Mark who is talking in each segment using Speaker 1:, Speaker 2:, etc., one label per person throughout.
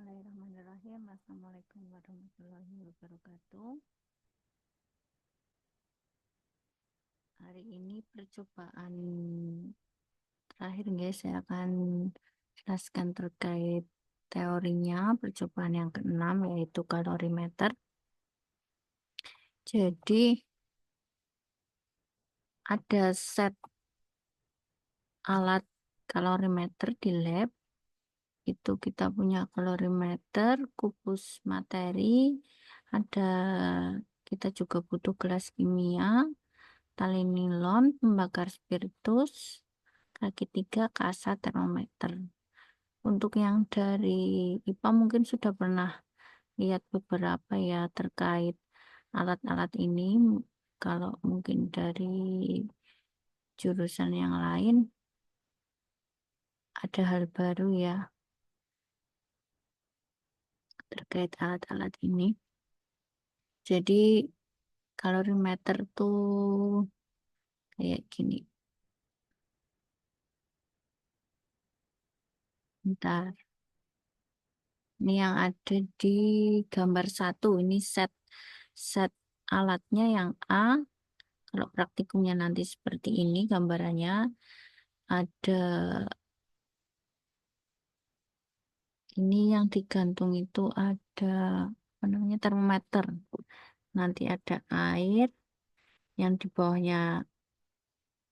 Speaker 1: Bismillahirrahmanirrahim. Assalamualaikum warahmatullahi wabarakatuh. Hari ini percobaan terakhir guys, saya akan jelaskan terkait teorinya percobaan yang keenam yaitu kalorimeter. Jadi ada set alat kalorimeter di lab. Itu kita punya kalorimeter, kubus materi, ada kita juga butuh gelas kimia, tali nilon, pembakar spiritus, kaki 3, kasa, termometer. Untuk yang dari IPA mungkin sudah pernah lihat beberapa ya terkait alat-alat ini. Kalau mungkin dari jurusan yang lain ada hal baru ya terkait alat-alat ini. Jadi kalorimeter tuh kayak gini. Bentar. Ini yang ada di gambar 1. Ini set set alatnya yang A. Kalau praktikumnya nanti seperti ini gambarannya. Ada ini yang digantung itu ada apa namanya termometer. Nanti ada air yang di bawahnya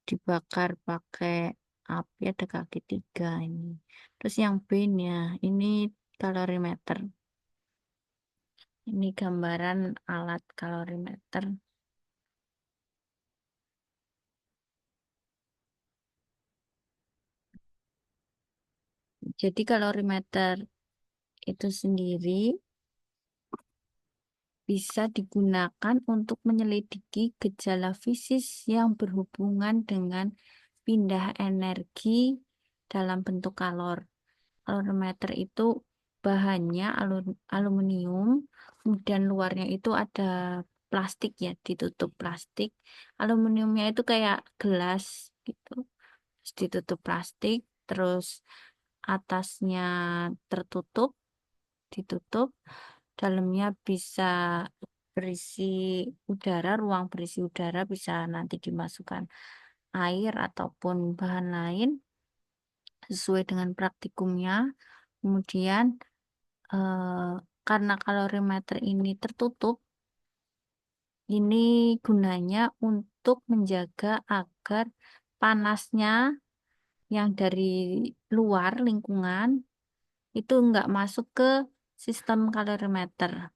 Speaker 1: dibakar pakai api, ada kaki 3 ini. Terus yang B-nya ini kalorimeter. Ini gambaran alat kalorimeter. Jadi kalorimeter itu sendiri bisa digunakan untuk menyelidiki gejala fisis yang berhubungan dengan pindah energi dalam bentuk kalor. Kalorimeter itu bahannya aluminium, kemudian luarnya itu ada plastik ya, ditutup plastik. Aluminiumnya itu kayak gelas gitu, terus ditutup plastik, terus atasnya tertutup, ditutup, dalamnya bisa berisi udara, ruang berisi udara bisa nanti dimasukkan air ataupun bahan lain sesuai dengan praktikumnya. Kemudian karena kalorimeter ini tertutup, ini gunanya untuk menjaga agar panasnya yang dari luar lingkungan itu enggak masuk ke sistem kalorimeter.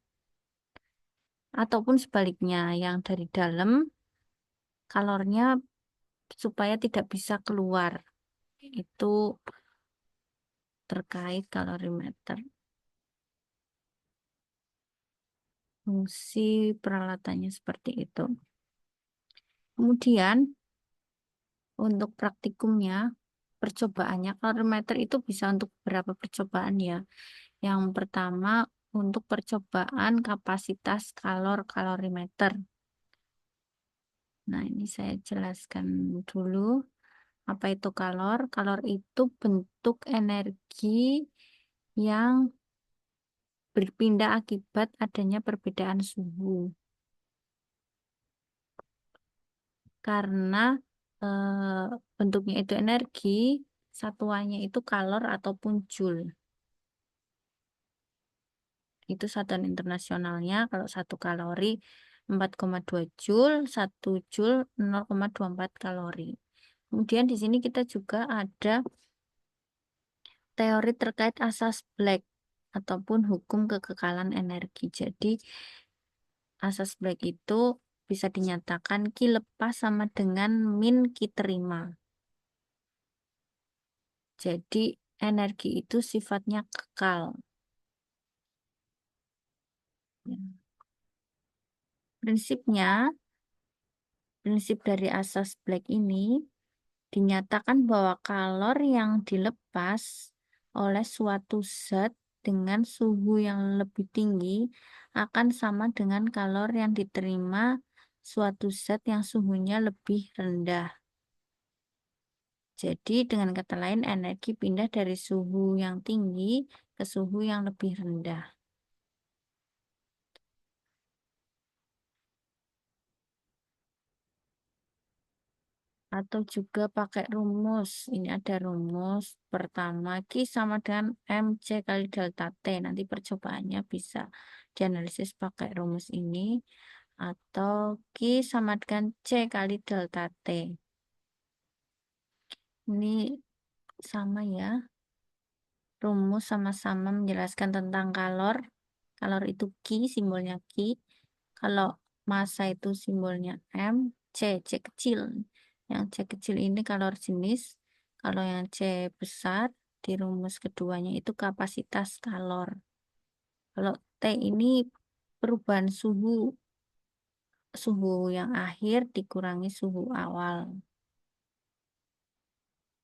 Speaker 1: Ataupun sebaliknya, yang dari dalam kalornya supaya tidak bisa keluar. Itu terkait kalorimeter. Fungsi peralatannya seperti itu. Kemudian untuk praktikumnya, percobaannya kalorimeter itu bisa untuk beberapa percobaan ya. Yang pertama untuk percobaan kapasitas kalor kalorimeter. Nah, ini saya jelaskan dulu apa itu kalor. Kalor itu bentuk energi yang berpindah akibat adanya perbedaan suhu. Karena bentuknya itu energi, satuannya itu kalor ataupun joule. Itu satuan internasionalnya. Kalau 1 kalori 4,2 joule, 1 joule 0,24 kalori. Kemudian di sini kita juga ada teori terkait asas Black ataupun hukum kekekalan energi. Jadi asas Black itu bisa dinyatakan Q lepas sama dengan min Q terima. Jadi energi itu sifatnya kekal. Ya. Prinsip dari asas Black ini dinyatakan bahwa kalor yang dilepas oleh suatu zat dengan suhu yang lebih tinggi akan sama dengan kalor yang diterima suatu zat yang suhunya lebih rendah. Jadi dengan kata lain energi pindah dari suhu yang tinggi ke suhu yang lebih rendah. Atau juga pakai rumus. Ini ada rumus pertama Q sama dengan MC kali delta T. Nanti percobaannya bisa dianalisis pakai rumus ini. Atau Q sama dengan C kali delta T. Ini sama ya. Rumus sama-sama menjelaskan tentang kalor. Kalor itu Q, simbolnya Q. Kalau massa itu simbolnya M, C kecil. Yang C kecil ini kalor jenis. Kalau yang C besar, di rumus keduanya itu kapasitas kalor. Kalau T ini perubahan suhu yang akhir dikurangi suhu awal.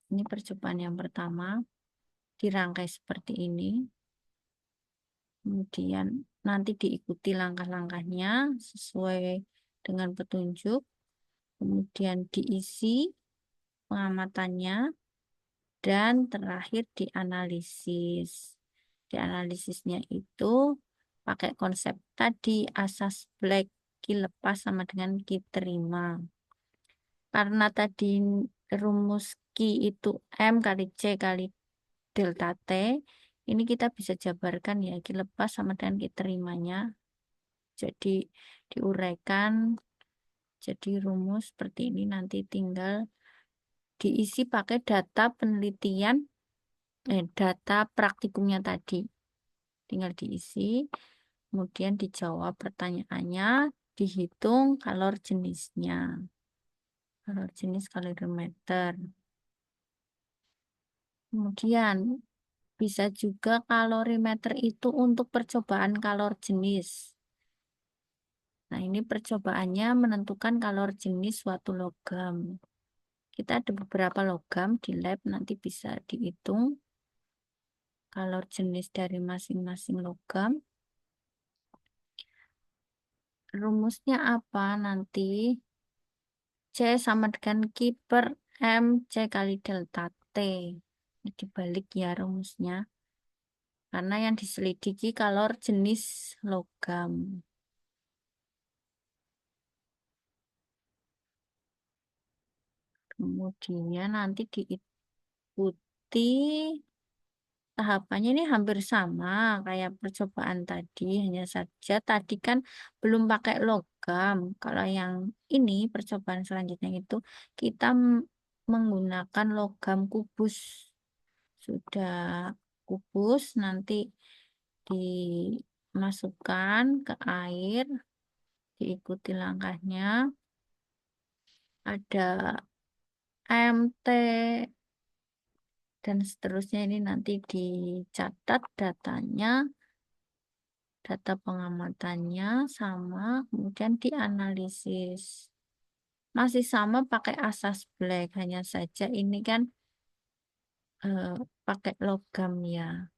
Speaker 1: Ini percobaan yang pertama, dirangkai seperti ini. Kemudian nanti diikuti langkah-langkahnya sesuai dengan petunjuk. Kemudian diisi pengamatannya dan terakhir dianalisis. Dianalisisnya itu pakai konsep tadi asas Black, Q lepas sama dengan Q terima. Karena tadi rumus Q itu M kali C kali delta T, ini kita bisa jabarkan ya, Q lepas sama dengan Q terimanya. Jadi diuraikan jadi rumus seperti ini, nanti tinggal diisi pakai data penelitian, data praktikumnya tadi. Tinggal diisi, kemudian dijawab pertanyaannya, dihitung kalor jenisnya. Kalor jenis kalorimeter. Kemudian bisa juga kalorimeter itu untuk percobaan kalor jenis. Nah, ini percobaannya menentukan kalor jenis suatu logam. Kita ada beberapa logam di lab, nanti bisa dihitung kalor jenis dari masing-masing logam. Rumusnya apa nanti? C sama dengan Q per M C kali delta T. Ini dibalik ya rumusnya. Karena yang diselidiki kalor jenis logam. Kemudian nanti diikuti tahapannya ini hampir sama kayak percobaan tadi. Hanya saja tadi kan belum pakai logam. Kalau yang ini percobaan selanjutnya itu kita menggunakan logam kubus. Sudah kubus nanti dimasukkan ke air, diikuti langkahnya. Ada MT dan seterusnya, ini nanti dicatat datanya, data pengamatannya sama, kemudian dianalisis. Masih sama pakai asas Black, hanya saja ini kan eh, pakai logam ya,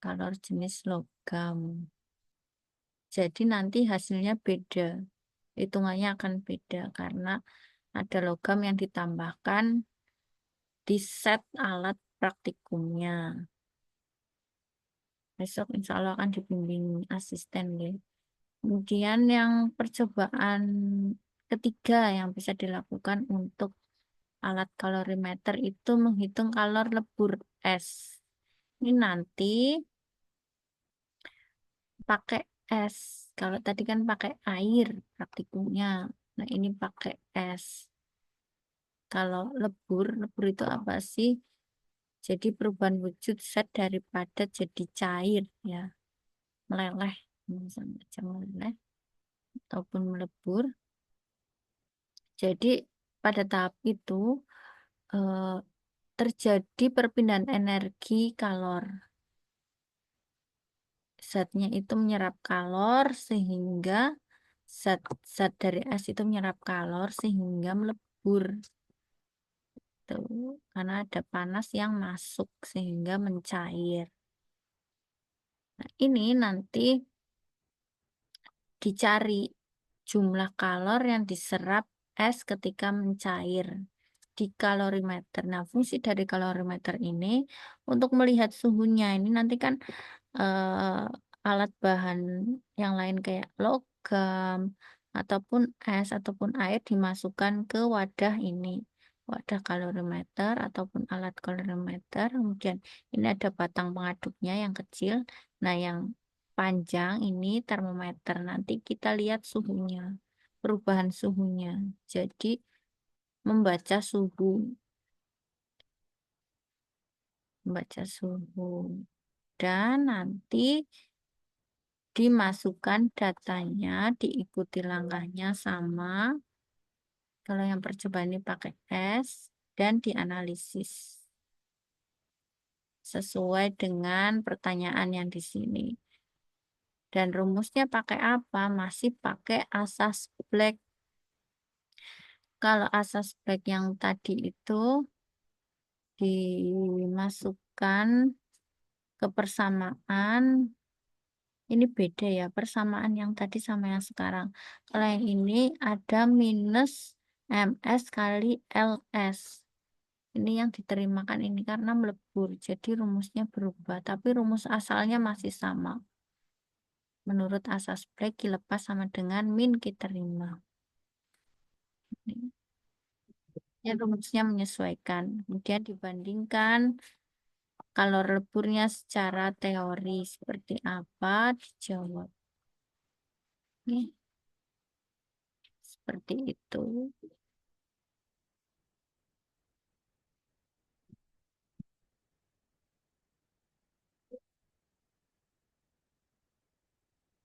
Speaker 1: kalor jenis logam. Jadi nanti hasilnya beda, hitungannya akan beda karena ada logam yang ditambahkan di set alat praktikumnya. Besok insya Allah akan dibimbing asisten deh. Kemudian yang percobaan ketiga yang bisa dilakukan untuk alat kalorimeter itu menghitung kalor lebur es. Ini nanti pakai es. Kalau tadi kan pakai air praktikumnya. Nah, ini pakai es. Kalau lebur itu apa sih? Jadi perubahan wujud zat daripada jadi cair ya, meleleh, misalnya aja meleleh ataupun melebur. Jadi pada tahap itu eh, terjadi perpindahan energi kalor. Zatnya itu menyerap kalor sehingga zat dari es itu menyerap kalor sehingga melebur. Tuh, karena ada panas yang masuk sehingga mencair. Nah, ini nanti dicari jumlah kalor yang diserap es ketika mencair. di kalorimeter. Nah, fungsi dari kalorimeter ini untuk melihat suhunya. Ini nanti kan eee, alat bahan yang lain kayak logam, ataupun es, ataupun air dimasukkan ke wadah ini, wadah kalorimeter ataupun alat kalorimeter, kemudian ini ada batang pengaduknya yang kecil. Nah, yang panjang ini termometer, nanti kita lihat suhunya, perubahan suhunya. Jadi membaca suhu, membaca suhu, dan nanti dimasukkan datanya, diikuti langkahnya sama. Kalau yang percobaan ini pakai es dan dianalisis sesuai dengan pertanyaan yang di sini. Dan rumusnya pakai apa? Masih pakai asas Black. Kalau asas Black yang tadi itu dimasukkan ke persamaan, ini beda ya, persamaan yang tadi sama yang sekarang. Kalau yang ini ada minus MS kali LS. Ini yang diterimakan ini karena melebur, jadi rumusnya berubah, tapi rumus asalnya masih sama. Menurut asas Black, dilepas sama dengan min kita terima. Ini. Ya, rumusnya menyesuaikan. Kemudian dibandingkan kalor leburnya secara teori seperti apa, dijawab. Nih, seperti itu.